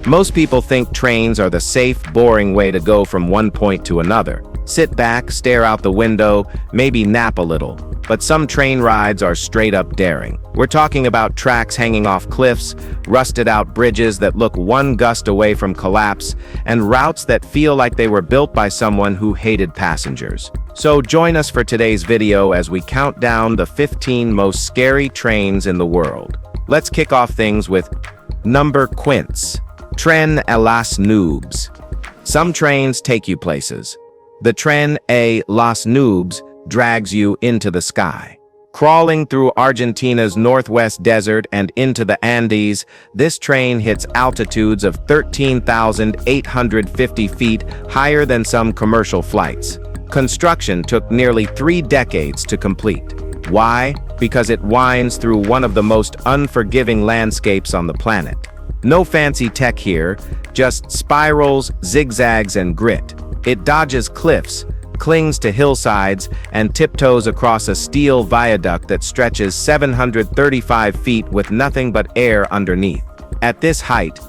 Most people think trains are the safe, boring way to go from one point to another. Sit back, stare out the window, maybe nap a little. But some train rides are straight up daring. We're talking about tracks hanging off cliffs, rusted out bridges that look one gust away from collapse, and routes that feel like they were built by someone who hated passengers. So join us for today's video as we count down the 15 most scary trains in the world. Let's kick off things with number quince. Tren à las nubes. Some trains take you places. The Tren a las nubes drags you into the sky. Crawling through Argentina's northwest desert and into the Andes, this train hits altitudes of 13,850 feet, higher than some commercial flights. Construction took nearly 3 decades to complete. Why? Because it winds through one of the most unforgiving landscapes on the planet. No fancy tech here, just spirals, zigzags, and grit. It dodges cliffs, clings to hillsides, and tiptoes across a steel viaduct that stretches 735 feet with nothing but air underneath. At this height,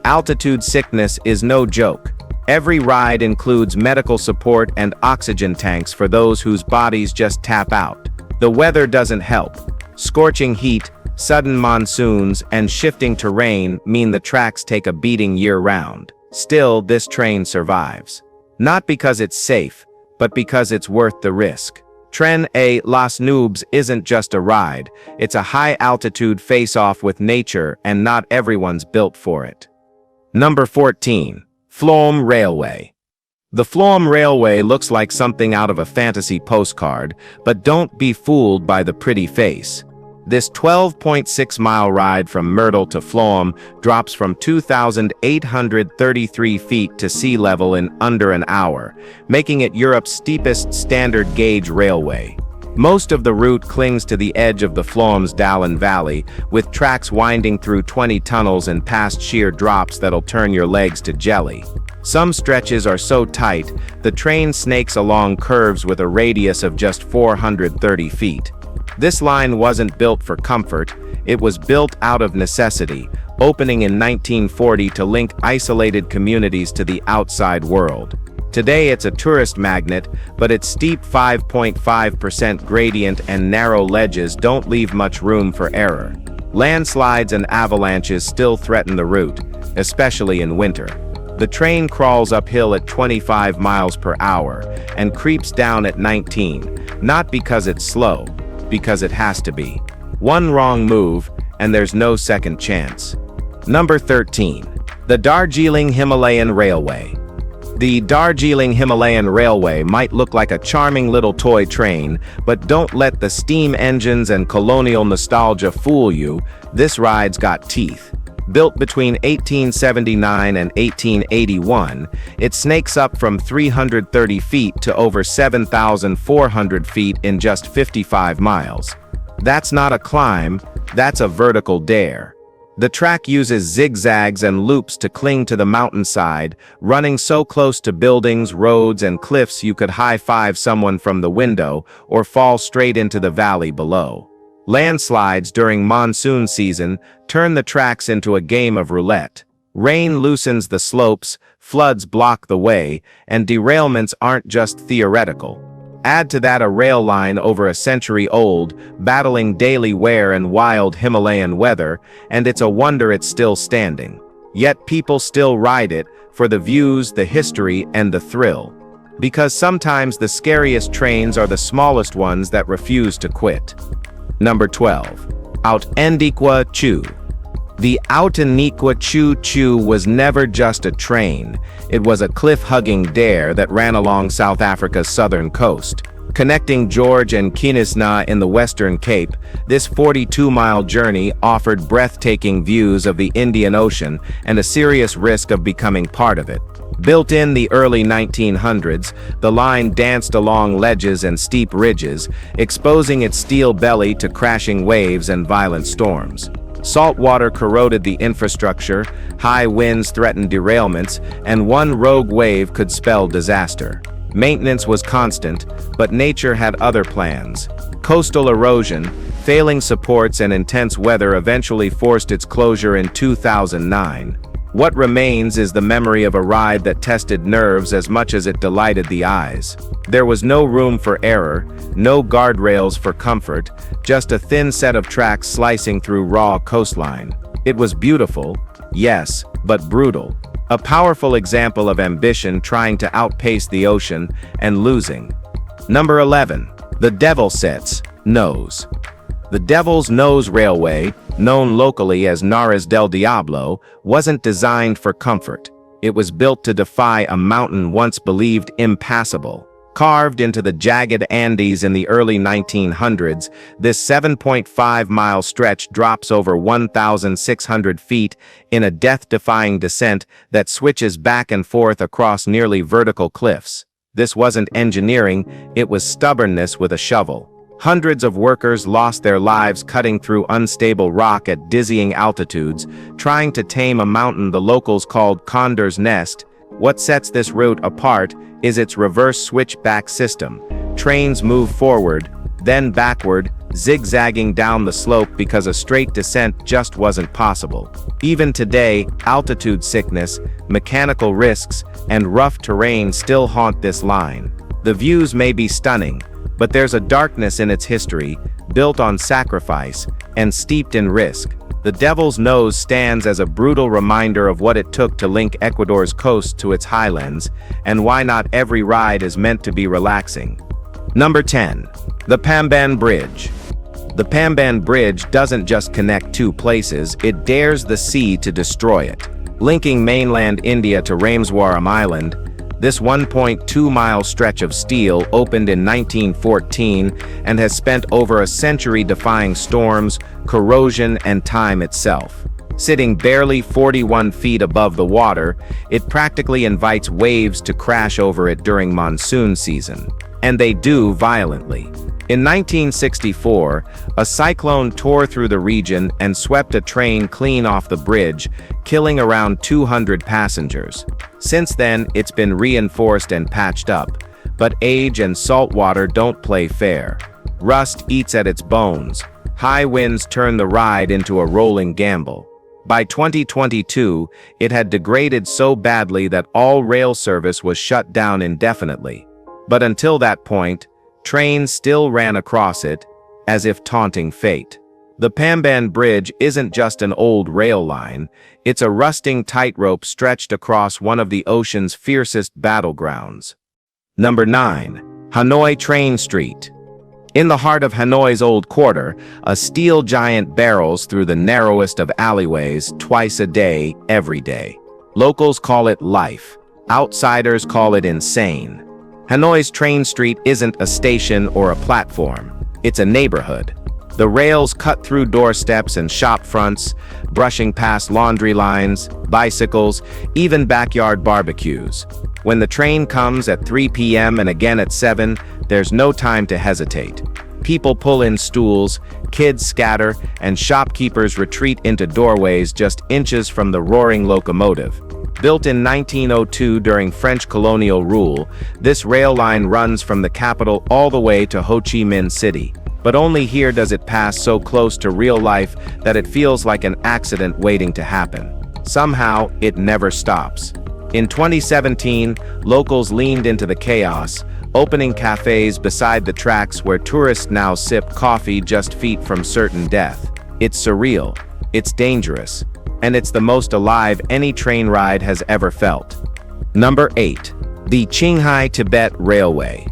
altitude sickness is no joke. Every ride includes medical support and oxygen tanks for those whose bodies just tap out. The weather doesn't help. Scorching heat, sudden monsoons, and shifting terrain mean the tracks take a beating year-round. Still, this train survives. Not because it's safe, but because it's worth the risk. Tren a las nubes isn't just a ride, it's a high-altitude face-off with nature, and not everyone's built for it. Number 14. Konkan Railway. The Konkan Railway looks like something out of a fantasy postcard, but don't be fooled by the pretty face. This 12.6-mile ride from Myrtle to Flom drops from 2,833 feet to sea level in under an hour, making it Europe's steepest standard gauge railway. Most of the route clings to the edge of the Flom's Dallon Valley, with tracks winding through 20 tunnels and past sheer drops that'll turn your legs to jelly. Some stretches are so tight, the train snakes along curves with a radius of just 430 feet. This line wasn't built for comfort, it was built out of necessity, opening in 1940 to link isolated communities to the outside world. Today it's a tourist magnet, but its steep 5.5% gradient and narrow ledges don't leave much room for error. Landslides and avalanches still threaten the route, especially in winter. The train crawls uphill at 25 miles per hour and creeps down at 19, not because it's slow, because it has to be. One wrong move, and there's no second chance. Number 13. The Darjeeling Himalayan Railway. The Darjeeling Himalayan Railway might look like a charming little toy train, but don't let the steam engines and colonial nostalgia fool you. This ride's got teeth. Built between 1879 and 1881, it snakes up from 330 feet to over 7,400 feet in just 55 miles. That's not a climb, that's a vertical dare. The track uses zigzags and loops to cling to the mountainside, running so close to buildings, roads, and cliffs you could high-five someone from the window or fall straight into the valley below. Landslides during monsoon season turn the tracks into a game of roulette. Rain loosens the slopes, floods block the way, and derailments aren't just theoretical. Add to that a rail line over a century old, battling daily wear and wild Himalayan weather, and it's a wonder it's still standing. Yet people still ride it, for the views, the history, and the thrill. Because sometimes the scariest trains are the smallest ones that refuse to quit. Number 12. Authentique Choo. The Authentique Choo was never just a train, it was a cliff-hugging dare that ran along South Africa's southern coast. Connecting George and Knysna in the Western Cape, this 42-mile journey offered breathtaking views of the Indian Ocean and a serious risk of becoming part of it. Built in the early 1900s, the line danced along ledges and steep ridges, exposing its steel belly to crashing waves and violent storms. Salt water corroded the infrastructure, high winds threatened derailments, and one rogue wave could spell disaster. Maintenance was constant, but nature had other plans. Coastal erosion, failing supports, and intense weather eventually forced its closure in 2009. What remains is the memory of a ride that tested nerves as much as it delighted the eyes. There was no room for error, no guardrails for comfort, just a thin set of tracks slicing through raw coastline. It was beautiful, yes, but brutal. A powerful example of ambition trying to outpace the ocean and losing. Number 11. The Devil's Nose. The Devil's Nose Railway, known locally as Nares del Diablo, wasn't designed for comfort. It was built to defy a mountain once believed impassable. Carved into the jagged Andes in the early 1900s, this 7.5-mile stretch drops over 1,600 feet in a death-defying descent that switches back and forth across nearly vertical cliffs. This wasn't engineering, it was stubbornness with a shovel. Hundreds of workers lost their lives cutting through unstable rock at dizzying altitudes, trying to tame a mountain the locals called Condor's Nest. What sets this route apart is its reverse switchback system. Trains move forward, then backward, zigzagging down the slope because a straight descent just wasn't possible. Even today, altitude sickness, mechanical risks, and rough terrain still haunt this line. The views may be stunning, but there's a darkness in its history, built on sacrifice and steeped in risk. The Devil's Nose stands as a brutal reminder of what it took to link Ecuador's coast to its highlands, and why not every ride is meant to be relaxing. Number 10. The Pamban Bridge. The Pamban Bridge doesn't just connect two places, it dares the sea to destroy it. Linking mainland India to Rameswaram Island, this 1.2-mile stretch of steel opened in 1914 and has spent over a century defying storms, corrosion, and time itself. Sitting barely 41 feet above the water, it practically invites waves to crash over it during monsoon season. And they do violently. In 1964, a cyclone tore through the region and swept a train clean off the bridge, killing around 200 passengers. Since then, it's been reinforced and patched up, but age and salt water don't play fair. Rust eats at its bones. High winds turn the ride into a rolling gamble. By 2022, it had degraded so badly that all rail service was shut down indefinitely. But until that point, trains still ran across it, as if taunting fate. The Pamban Bridge isn't just an old rail line, it's a rusting tightrope stretched across one of the ocean's fiercest battlegrounds. Number 9. Hanoi Train Street. In the heart of Hanoi's old quarter, a steel giant barrels through the narrowest of alleyways twice a day, every day. Locals call it life. Outsiders call it insane. Hanoi's Train Street isn't a station or a platform. It's a neighborhood. The rails cut through doorsteps and shop fronts, brushing past laundry lines, bicycles, even backyard barbecues. When the train comes at 3 p.m. and again at 7, there's no time to hesitate. People pull in stools, kids scatter, and shopkeepers retreat into doorways just inches from the roaring locomotive. Built in 1902 during French colonial rule, this rail line runs from the capital all the way to Ho Chi Minh City. But only here does it pass so close to real life that it feels like an accident waiting to happen. Somehow, it never stops. In 2017, locals leaned into the chaos, opening cafes beside the tracks where tourists now sip coffee just feet from certain death. It's surreal, it's dangerous, and it's the most alive any train ride has ever felt. Number 8. The Qinghai-Tibet Railway.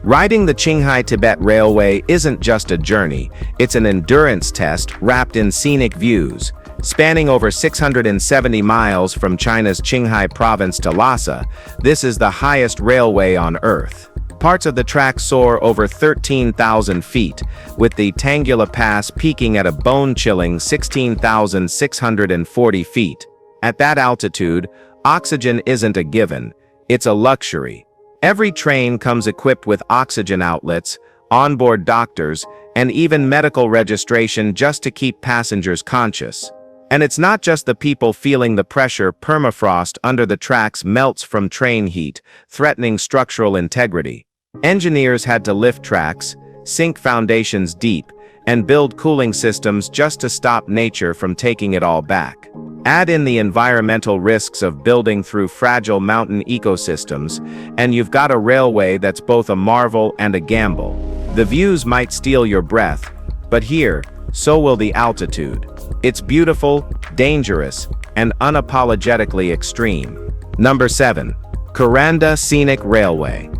Riding the Qinghai-Tibet Railway isn't just a journey, it's an endurance test wrapped in scenic views. Spanning over 670 miles from China's Qinghai province to Lhasa, this is the highest railway on Earth. Parts of the track soar over 13,000 feet, with the Tangula Pass peaking at a bone-chilling 16,640 feet. At that altitude, oxygen isn't a given, it's a luxury. Every train comes equipped with oxygen outlets, onboard doctors, and even medical registration just to keep passengers conscious. And it's not just the people feeling the pressure. Permafrost under the tracks melts from train heat, threatening structural integrity. Engineers had to lift tracks, sink foundations deep, and build cooling systems just to stop nature from taking it all back. Add in the environmental risks of building through fragile mountain ecosystems, and you've got a railway that's both a marvel and a gamble. The views might steal your breath, but here, so will the altitude. It's beautiful, dangerous, and unapologetically extreme. Number 7. Kuranda Scenic Railway.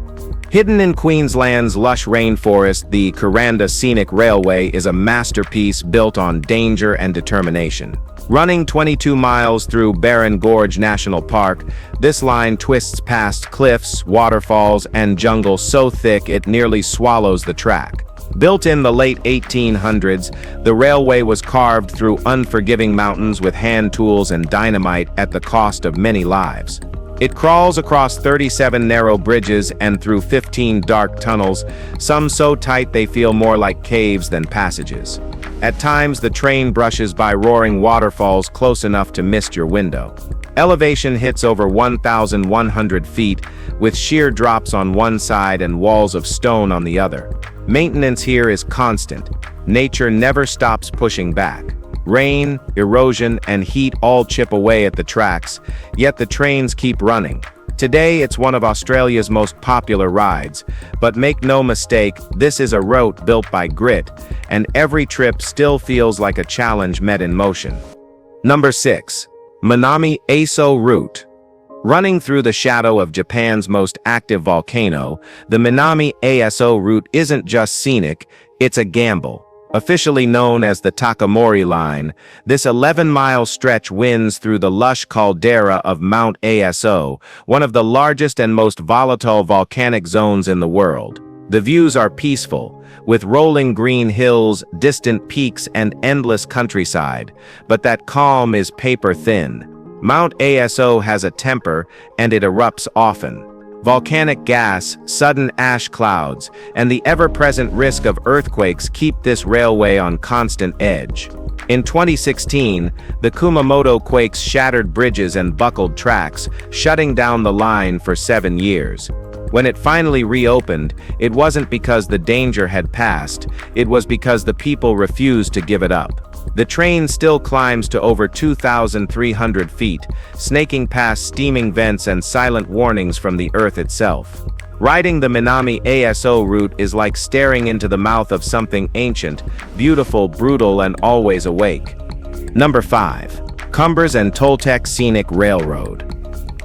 Hidden in Queensland's lush rainforest, the Kuranda Scenic Railway is a masterpiece built on danger and determination. Running 22 miles through Barron Gorge National Park, this line twists past cliffs, waterfalls, and jungle so thick it nearly swallows the track. Built in the late 1800s, the railway was carved through unforgiving mountains with hand tools and dynamite at the cost of many lives. It crawls across 37 narrow bridges and through 15 dark tunnels, some so tight they feel more like caves than passages. At times, the train brushes by roaring waterfalls close enough to mist your window. Elevation hits over 1,100 feet, with sheer drops on one side and walls of stone on the other. Maintenance here is constant. Nature never stops pushing back. Rain, erosion, and heat all chip away at the tracks, yet the trains keep running. Today, it's one of Australia's most popular rides, but make no mistake, this is a route built by grit, and every trip still feels like a challenge met in motion. Number 6. Minami Aso Route. Running through the shadow of Japan's most active volcano, the Minami Aso route isn't just scenic, it's a gamble. Officially known as the Takamori Line, this 11-mile stretch winds through the lush caldera of Mount Aso, one of the largest and most volatile volcanic zones in the world. The views are peaceful, with rolling green hills, distant peaks, and endless countryside, but that calm is paper-thin. Mount Aso has a temper, and it erupts often. Volcanic gas, sudden ash clouds, and the ever-present risk of earthquakes keep this railway on constant edge. In 2016, the Kumamoto quakes shattered bridges and buckled tracks, shutting down the line for 7 years. When it finally reopened, it wasn't because the danger had passed, it was because the people refused to give it up. The train still climbs to over 2,300 feet, snaking past steaming vents and silent warnings from the earth itself. Riding the Minami Aso route is like staring into the mouth of something ancient, beautiful, brutal, and always awake. Number 5. Cumbres and Toltec Scenic Railroad.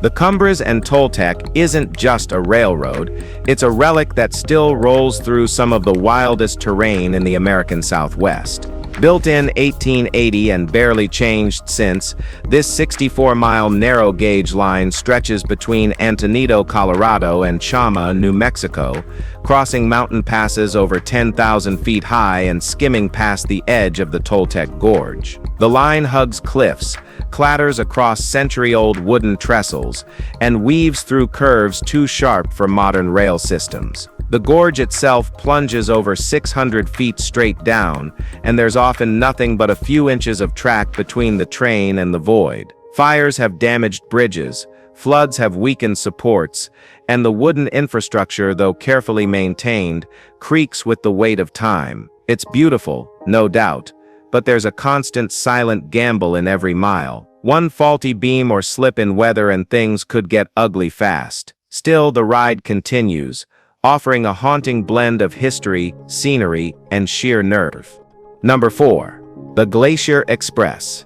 The Cumbres and Toltec isn't just a railroad, it's a relic that still rolls through some of the wildest terrain in the American Southwest. Built in 1880 and barely changed since, this 64-mile narrow-gauge line stretches between Antonito, Colorado and Chama, New Mexico, crossing mountain passes over 10,000 feet high and skimming past the edge of the Toltec Gorge. The line hugs cliffs, clatters across century-old wooden trestles, and weaves through curves too sharp for modern rail systems. The gorge itself plunges over 600 feet straight down, and there's often nothing but a few inches of track between the train and the void. Fires have damaged bridges, floods have weakened supports, and the wooden infrastructure, though carefully maintained, creaks with the weight of time. It's beautiful, no doubt, but there's a constant silent gamble in every mile. One faulty beam or slip in weather and things could get ugly fast. Still, the ride continues, offering a haunting blend of history, scenery, and sheer nerve. Number 4. The Glacier Express.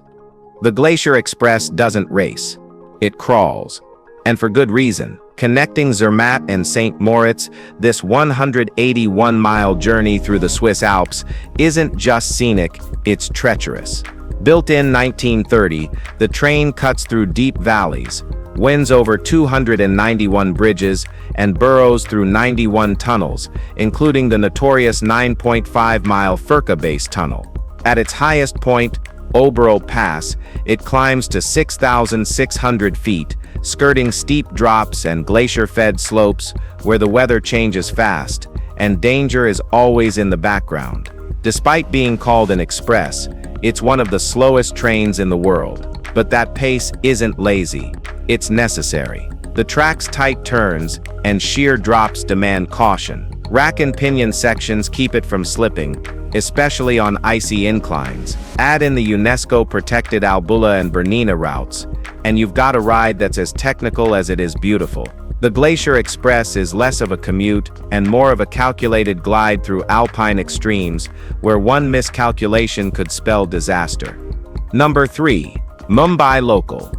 The Glacier Express doesn't race. It crawls. And for good reason. Connecting Zermatt and St. Moritz, this 181-mile journey through the Swiss Alps isn't just scenic, it's treacherous. Built in 1930, the train cuts through deep valleys, wins over 291 bridges, and burrows through 91 tunnels, including the notorious 9.5-mile Furka Base Tunnel. At its highest point, Obro Pass, it climbs to 6,600 feet, skirting steep drops and glacier-fed slopes where the weather changes fast, and danger is always in the background. Despite being called an express, it's one of the slowest trains in the world. But that pace isn't lazy. It's necessary. The track's tight turns and sheer drops demand caution. Rack and pinion sections keep it from slipping, especially on icy inclines. Add in the UNESCO-protected Albula and Bernina routes, and you've got a ride that's as technical as it is beautiful. The Glacier Express is less of a commute and more of a calculated glide through alpine extremes where one miscalculation could spell disaster. Number 3. Mumbai Local.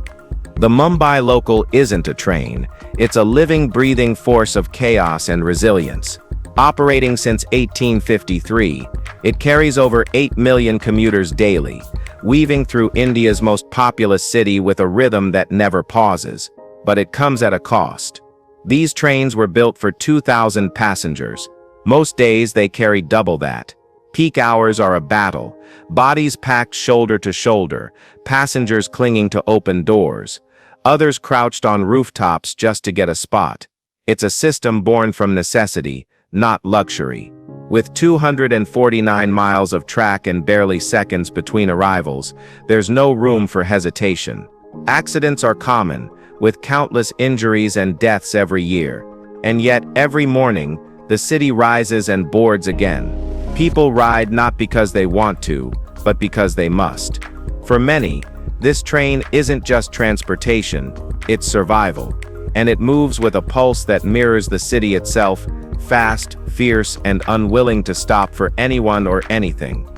The Mumbai Local isn't a train, it's a living, breathing force of chaos and resilience. Operating since 1853, it carries over 8 million commuters daily, weaving through India's most populous city with a rhythm that never pauses. But it comes at a cost. These trains were built for 2,000 passengers. Most days they carry double that. Peak hours are a battle, bodies packed shoulder to shoulder, passengers clinging to open doors, others crouched on rooftops just to get a spot. It's a system born from necessity, not luxury. With 249 miles of track and barely seconds between arrivals, there's no room for hesitation. Accidents are common, with countless injuries and deaths every year. And yet, every morning, the city rises and boards again. People ride not because they want to, but because they must. For many, this train isn't just transportation, it's survival. And it moves with a pulse that mirrors the city itself, fast, fierce, and unwilling to stop for anyone or anything.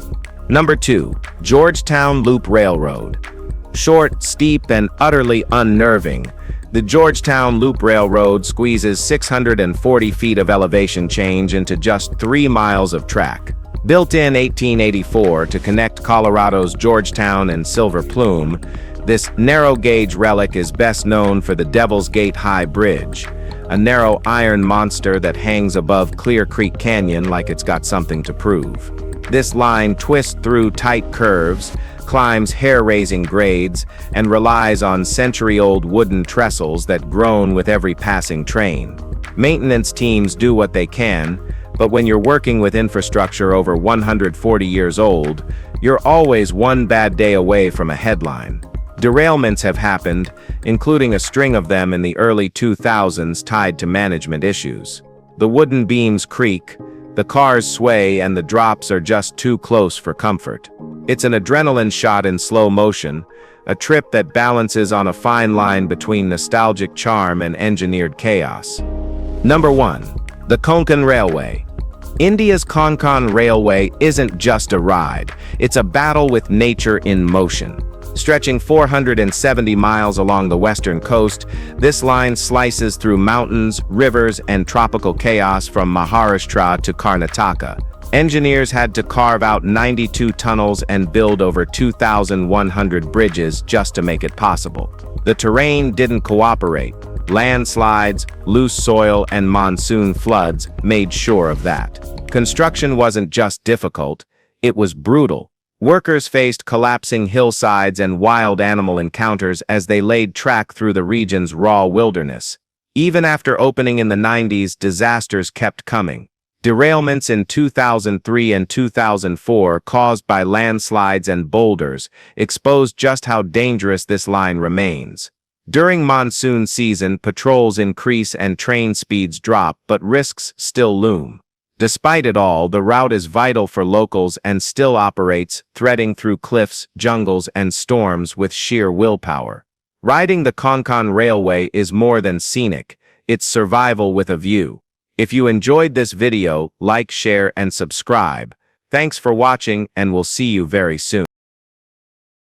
Number 2. Georgetown Loop Railroad. Short, steep, and utterly unnerving, the Georgetown Loop Railroad squeezes 640 feet of elevation change into just 3 miles of track. Built in 1884 to connect Colorado's Georgetown and Silver Plume, this narrow-gauge relic is best known for the Devil's Gate High Bridge, a narrow iron monster that hangs above Clear Creek Canyon like it's got something to prove. This line twists through tight curves, climbs hair-raising grades, and relies on century-old wooden trestles that groan with every passing train. Maintenance teams do what they can, but when you're working with infrastructure over 140 years old, you're always one bad day away from a headline. Derailments have happened, including a string of them in the early 2000s tied to management issues. The wooden beams creak, the cars sway, and the drops are just too close for comfort. It's an adrenaline shot in slow motion, a trip that balances on a fine line between nostalgic charm and engineered chaos. Number 1. The Konkan Railway. India's Konkan Railway isn't just a ride, it's a battle with nature in motion. Stretching 470 miles along the western coast, this line slices through mountains, rivers, and tropical chaos from Maharashtra to Karnataka. Engineers had to carve out 92 tunnels and build over 2,100 bridges just to make it possible. The terrain didn't cooperate. Landslides, loose soil, and monsoon floods made sure of that. Construction wasn't just difficult, it was brutal. Workers faced collapsing hillsides and wild animal encounters as they laid track through the region's raw wilderness. Even after opening in the 90s, disasters kept coming. Derailments in 2003 and 2004 caused by landslides and boulders exposed just how dangerous this line remains. During monsoon season, patrols increase and train speeds drop, but risks still loom. Despite it all, the route is vital for locals and still operates, threading through cliffs, jungles, and storms with sheer willpower. Riding the Konkan Railway is more than scenic, it's survival with a view. If you enjoyed this video, like, share, and subscribe. Thanks for watching, and we'll see you very soon.